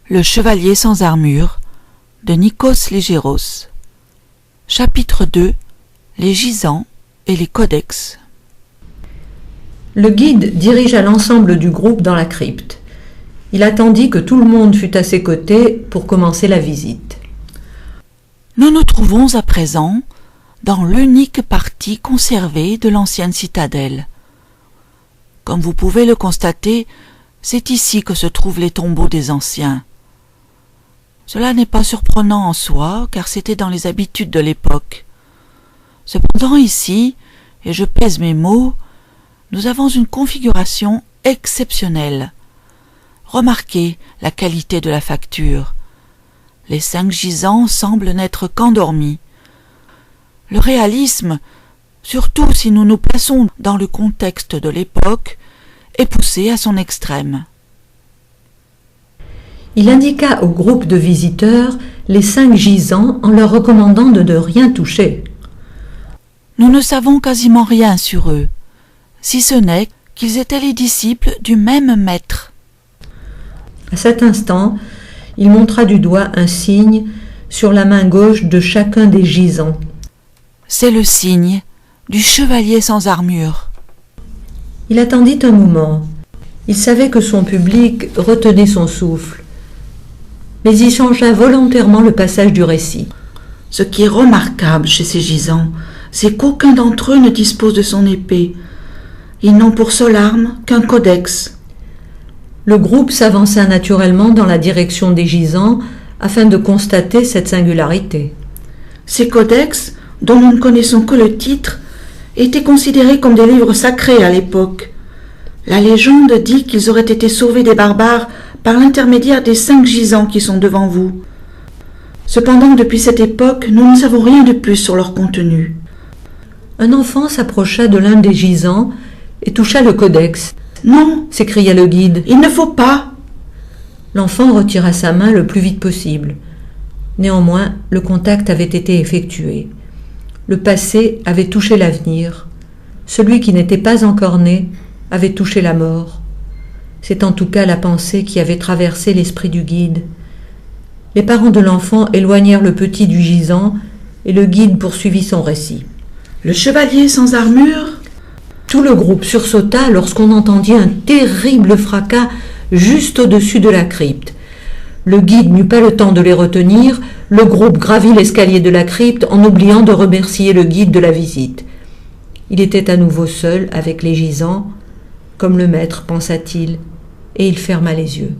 Le chevalier sans armure de Nikos Ligéros. Chapitre 2. Les gisants et les codex. Le guide dirigea l'ensemble du groupe dans la crypte. Il attendit que tout le monde fût à ses côtés pour commencer la visite. Nous nous trouvons à présent dans l'unique partie conservée de l'ancienne citadelle. Comme vous pouvez le constater, c'est ici que se trouvent les tombeaux des anciens. Cela n'est pas surprenant en soi, car c'était dans les habitudes de l'époque. Cependant ici, et je pèse mes mots, nous avons une configuration exceptionnelle. Remarquez la qualité de la facture. Les 5 gisants semblent n'être qu'endormis. Le réalisme, surtout si nous nous plaçons dans le contexte de l'époque, est poussé à son extrême. Il indiqua au groupe de visiteurs les 5 gisants en leur recommandant de ne rien toucher. Nous ne savons quasiment rien sur eux, si ce n'est qu'ils étaient les disciples du même maître. À cet instant, il montra du doigt un signe sur la main gauche de chacun des gisants. C'est le signe du chevalier sans armure. Il attendit un moment. Il savait que son public retenait son souffle. Mais il changea volontairement le passage du récit. Ce qui est remarquable chez ces gisants, c'est qu'aucun d'entre eux ne dispose de son épée. Ils n'ont pour seule arme qu'un codex. Le groupe s'avança naturellement dans la direction des gisants afin de constater cette singularité. Ces codex, dont nous ne connaissons que le titre, étaient considérés comme des livres sacrés à l'époque. La légende dit qu'ils auraient été sauvés des barbares par l'intermédiaire des 5 gisants qui sont devant vous. Cependant, depuis cette époque, nous ne savons rien de plus sur leur contenu. Un enfant s'approcha de l'un des gisants et toucha le codex. « Non !» s'écria le guide. « Il ne faut pas !» L'enfant retira sa main le plus vite possible. Néanmoins, le contact avait été effectué. Le passé avait touché l'avenir. Celui qui n'était pas encore né avait touché la mort. C'est en tout cas la pensée qui avait traversé l'esprit du guide. Les parents de l'enfant éloignèrent le petit du gisant et le guide poursuivit son récit. Le chevalier sans armure ? Tout le groupe sursauta lorsqu'on entendit un terrible fracas juste au-dessus de la crypte. Le guide n'eut pas le temps de les retenir, le groupe gravit l'escalier de la crypte en oubliant de remercier le guide de la visite. Il était à nouveau seul avec les gisants, comme le maître, pensa-t-il, et il ferma les yeux.